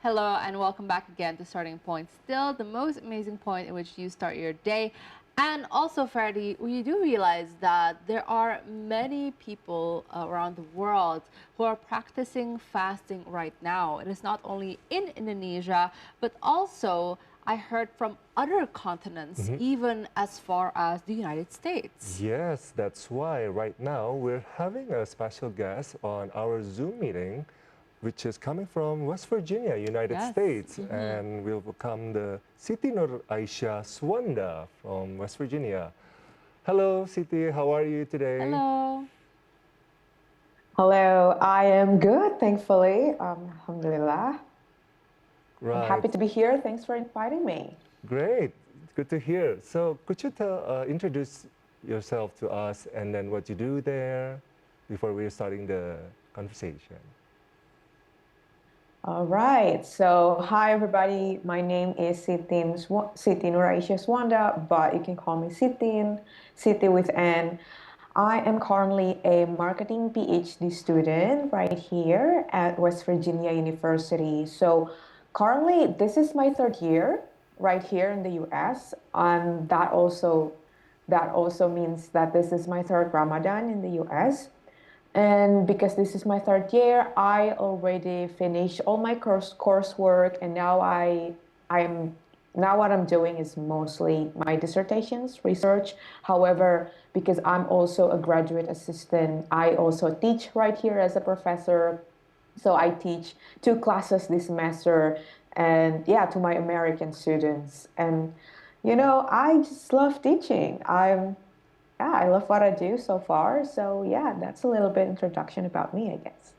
Hello and welcome back again to Starting Point. Still the most amazing point in which you start your day. And also, Ferdi, we do realize that there are many people around the world who are practicing fasting right now. It is not only in Indonesia, but also I heard from other continents, even as far as the United States. Yes, that's why right now we're having a special guest on our Zoom meeting, which is coming from West Virginia, United Yes. States. And we'll welcome the Siti Nur Aisyah Swanda from West Virginia. Hello, Siti, how are you today? Hello. Hello, I am good, thankfully. Alhamdulillah. I'm Right, happy to be here. Thanks for inviting me. great, good to hear. So could you introduce yourself to us and then what you do there before we're starting the conversation? All right. So, hi everybody. My name is Siti Nur Aisyah Swanda, but you can call me Sitin, Siti with N. I am currently a marketing PhD student right here at West Virginia University. So, currently, this is my third year right here in the US, and that also means that this is my third Ramadan in the US. And because this is my third year, I already finished all my coursework, and I'm now what I'm doing is mostly my dissertations, research. However, because I'm also a graduate assistant, I also teach right here as a professor. So I teach two classes this semester, and yeah, to my American students. And I just love teaching. I love what I do so far. So yeah, that's a little bit introduction about me, I guess.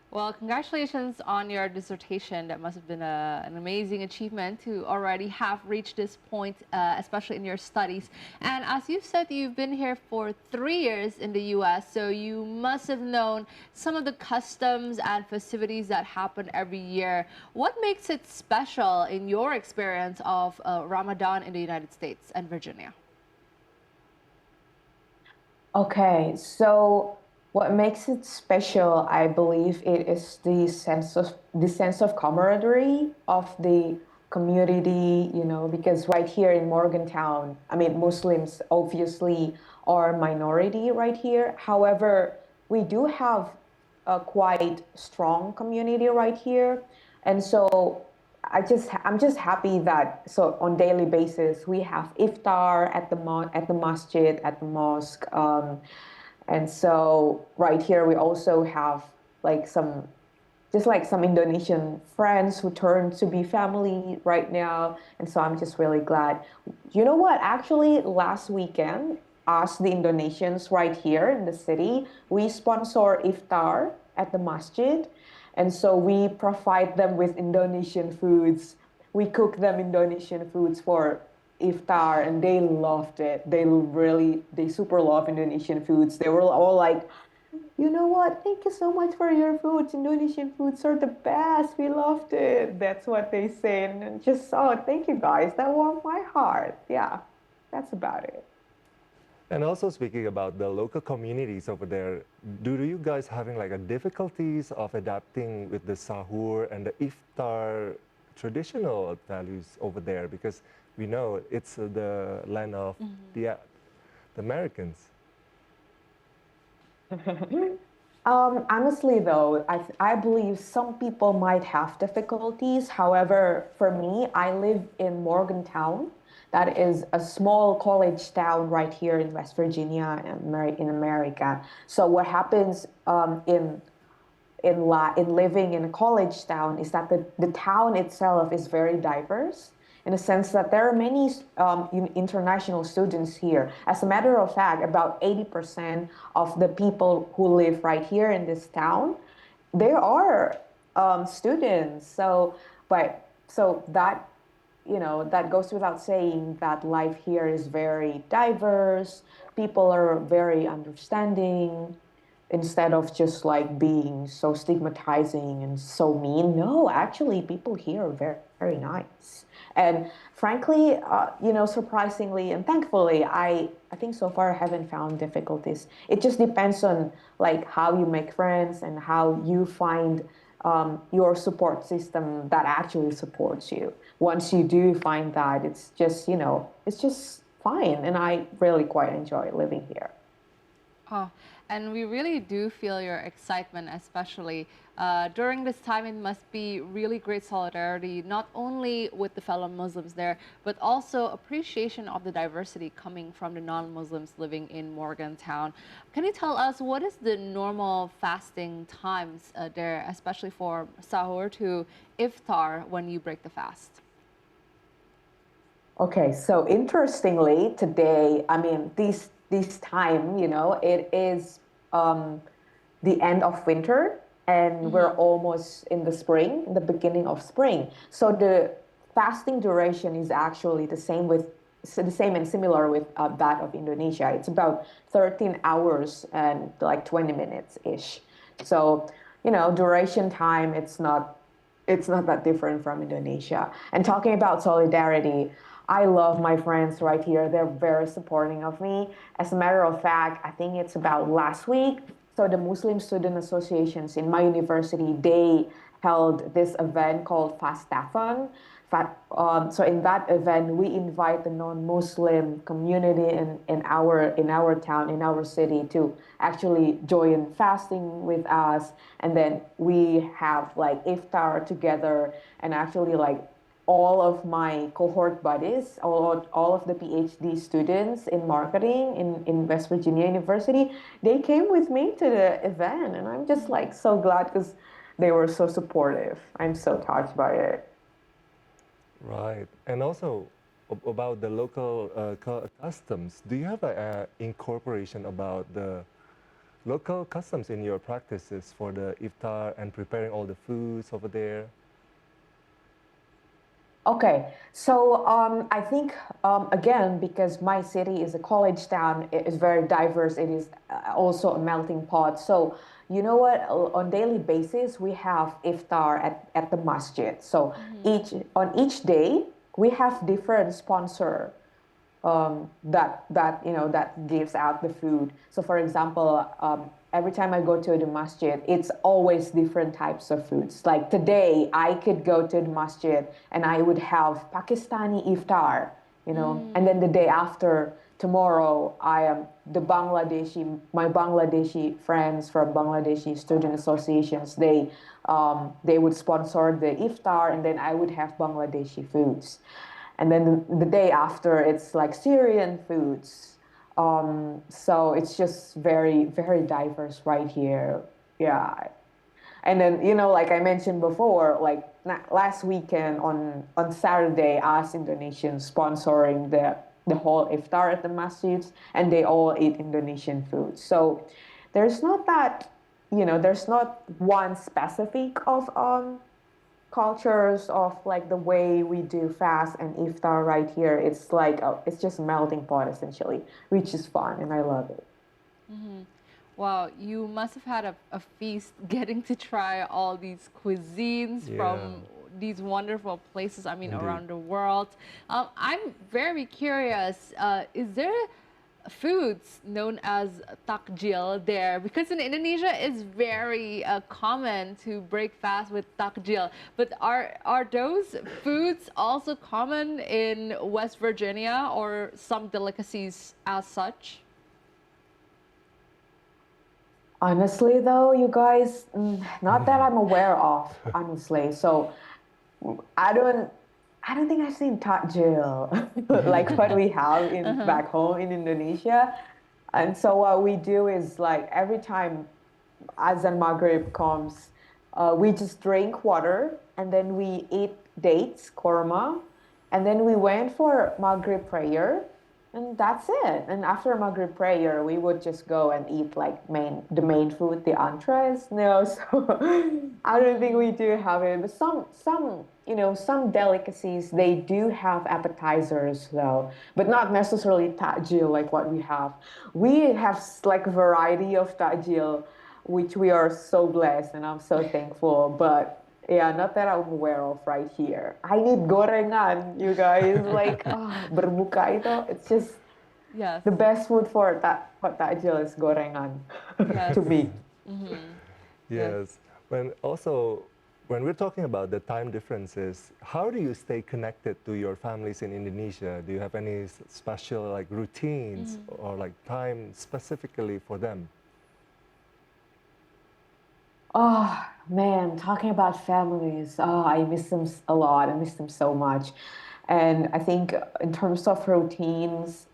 Well, congratulations on your dissertation. That must have been an amazing achievement to already have reached this point, especially in your studies. And as you've said, you've been here for 3 years in the US, so you must have known some of the customs and festivities that happen every year. What makes it special in your experience of Ramadan in the United States and Virginia? Okay, so what makes it special, I believe, it is the sense of camaraderie of the community, because right here in Morgantown, I mean, Muslims obviously are minority right here. However, we do have a quite strong community right here, and so I'm just happy that so on daily basis we have iftar at the masjid at the mosque, and so right here we also have like some Indonesian friends who turn to be family right now, and so I'm just really glad. You know what? Actually, last weekend, us the Indonesians right here in the city, we sponsor iftar at the masjid, and so we provide them with Indonesian foods. We cook them Indonesian foods for iftar, and they loved it. They super love Indonesian foods. They were all like, you know what? Thank you so much for your foods. Indonesian foods are the best. We loved it. That's what they say. And just, oh, thank you guys. That warmed my heart. Yeah, that's about it. And also speaking about the local communities over there, do you guys having like a difficulties of adapting with the sahur and the iftar traditional values over there? Because we know it's the land of the Americans. Honestly, though, I believe some people might have difficulties. However, for me, I live in Morgantown. That is a small college town right here in West Virginia, in America. So what happens in living in a college town is that the town itself is very diverse in the sense that there are many international students here. As a matter of fact, about 80% of the people who live right here in this town, they are students. So that goes without saying that life here is very diverse. People are very understanding instead of just like being so stigmatizing and so mean. No, actually, people here are very, very nice. And frankly, surprisingly and thankfully, I think so far I haven't found difficulties. It just depends on like how you make friends and how you find your support system that actually supports you. Once you do find that, it's just, it's just fine. And I really quite enjoy living here. Oh, and we really do feel your excitement, especially during this time. It must be really great solidarity, not only with the fellow Muslims there, but also appreciation of the diversity coming from the non-Muslims living in Morgantown. Can you tell us what is the normal fasting times there, especially for sahur to iftar when you break the fast? Okay, so interestingly, today, I mean, this time, it is the end of winter, and we're Mm-hmm. almost in the spring, the beginning of spring. So the fasting duration is actually the same and similar with that of Indonesia. It's about 13 hours and like 20 minutes ish. So, duration time, it's not that different from Indonesia. And talking about solidarity, I love my friends right here. They're very supporting of me. As a matter of fact, I think it's about last week. So the Muslim student associations in my university, they held this event called Fastathon. So in that event, we invite the non-Muslim community in our town, in our city, to actually join fasting with us, and then we have like iftar together, and actually like all of my cohort buddies, all of the PhD students in marketing in West Virginia University, they came with me to the event, and I'm just like so glad because they were so supportive. I'm so touched by it. Right. And also about the local customs, do you have a incorporation about the local customs in your practices for the iftar and preparing all the foods over there? Okay, so I think again, because my city is a college town, it is very diverse. It is also a melting pot. So you know what? On daily basis, we have iftar at the masjid. So Mm-hmm. on each day, we have different sponsor that gives out the food. So, for example, every time I go to the masjid, it's always different types of foods. Like today, I could go to the masjid and I would have Pakistani iftar, and then the day after, tomorrow, I am my Bangladeshi friends from Bangladeshi student associations. They would sponsor the iftar, and then I would have Bangladeshi foods. And then the day after, it's like Syrian foods. So it's just very, very diverse right here. Yeah. And then, like I mentioned before, like last weekend on Saturday, us Indonesians sponsoring the whole iftar at the masjids, and they all eat Indonesian food. So there's not that, there's not one specific of cultures of like the way we do fast and iftar right here. It's like it's just melting pot essentially, which is fun, and I love it. Mm-hmm. Wow, you must have had a feast getting to try all these cuisines Yeah, from these wonderful places, I mean, indeed. around the world. I'm very curious, is there foods known as takjil there? Because in Indonesia, it's very common to break fast with takjil. But are those foods also common in West Virginia or some delicacies as such? Honestly, though, you guys, not that I'm aware of, honestly. So I don't, I don't think I've seen takjil like what we have in Uh-huh. back home in Indonesia. And so what we do is like every time Azan Maghrib comes, we just drink water, and then we eat dates, korma, and then we went for Maghrib prayer, and that's it. And after Maghrib prayer, we would just go and eat like the main food, the entrees. No, so I don't think we do have it. But some delicacies they do have appetizers though, but not necessarily tajil like what we have. We have like a variety of tajil, which we are so blessed, and I'm so thankful. But yeah, not that I'm aware of right here. I need gorengan, you guys. Like, berbuka itu, it's just Yes, the best food for takjil is gorengan yes. to me. Mm-hmm. Yes. Yes. When we're talking about the time differences, how do you stay connected to your families in Indonesia? Do you have any special like routines or like time specifically for them? Oh man, talking about families, I miss them a lot. I miss them so much. And I think in terms of routines,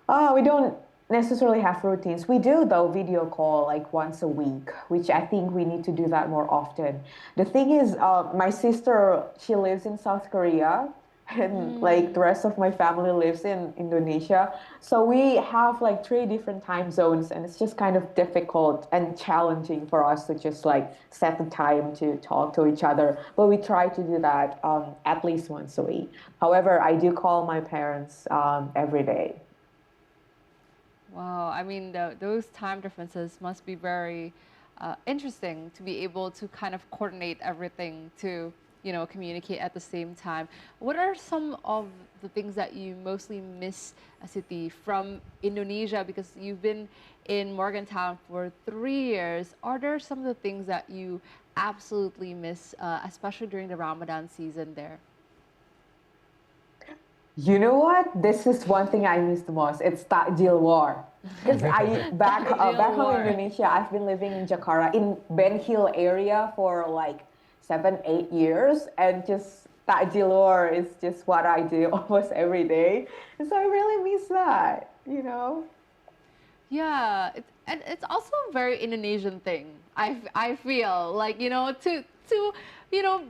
we don't necessarily have routines. We do though video call like once a week, which I think we need to do that more often. The thing is, my sister, she lives in South Korea, and like the rest of my family lives in Indonesia. So we have like three different time zones, and it's just kind of difficult and challenging for us to just like set the time to talk to each other. But we try to do that at least once a week. However, I do call my parents every day. Wow, I mean, those time differences must be very interesting to be able to kind of coordinate everything to, communicate at the same time. What are some of the things that you mostly miss, Siti, from Indonesia? Because you've been in Morgantown for 3 years. Are there some of the things that you absolutely miss, especially during the Ramadan season there? You know what? This is one thing I miss the most. It's takjil war. Because I back Takjil home in war. Indonesia, I've been living in Jakarta in Ben Hill area for like 7, 8 years, and just takjil war is just what I do almost every day. And so I really miss that. You know. Yeah, and it's also a very Indonesian thing. I feel like, to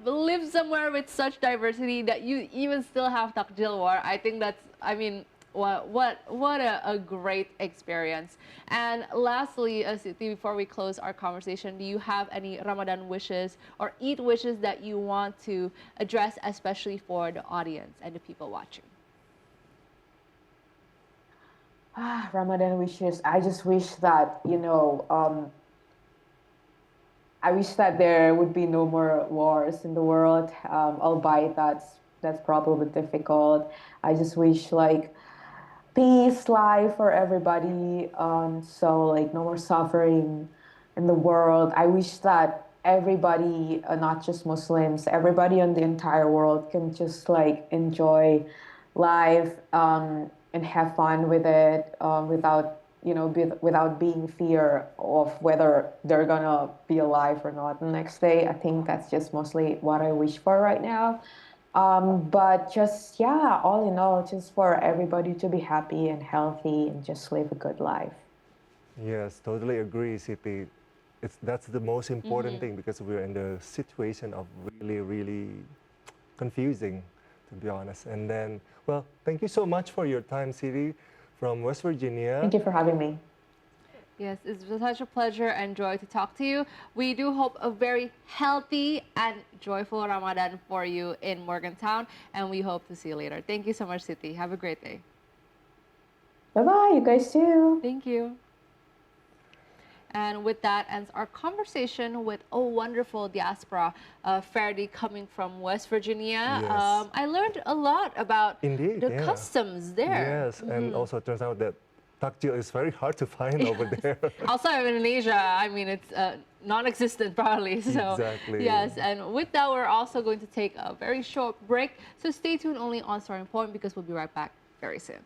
live somewhere with such diversity that you even still have takjil war. I think that's, I mean, what a great experience. And lastly, Siti, before we close our conversation, do you have any Ramadan wishes or Eid wishes that you want to address, especially for the audience and the people watching? Ramadan wishes. I just wish that, I wish that there would be no more wars in the world. Albeit that's probably difficult. I just wish like peace, life for everybody. So like no more suffering in the world. I wish that everybody, not just Muslims, everybody in the entire world can just like enjoy life and have fun with it without without being fear of whether they're gonna be alive or not the next day. I think that's just mostly what I wish for right now. But just, yeah, all in all, just for everybody to be happy and healthy and just live a good life. Yes, totally agree, Siti. That's the most important thing because we're in the situation of really, really confusing, to be honest. And then, well, thank you so much for your time, Siti, from West Virginia. Thank you for having me. Yes, it's been such a pleasure and joy to talk to you. We do hope a very healthy and joyful Ramadan for you in Morgantown, and we hope to see you later. Thank you so much, Siti. Have a great day. Bye bye, you guys too. Thank you. And with that ends our conversation with a wonderful diaspora, Ferdi, coming from West Virginia. Yes. I learned a lot about Indeed, the yeah. customs there. Yes, and also it turns out that takjil is very hard to find over there. Outside of Indonesia, I mean, it's non-existent probably. So, Exactly. yes, and with that, we're also going to take a very short break. So stay tuned only on Starting Point because we'll be right back very soon.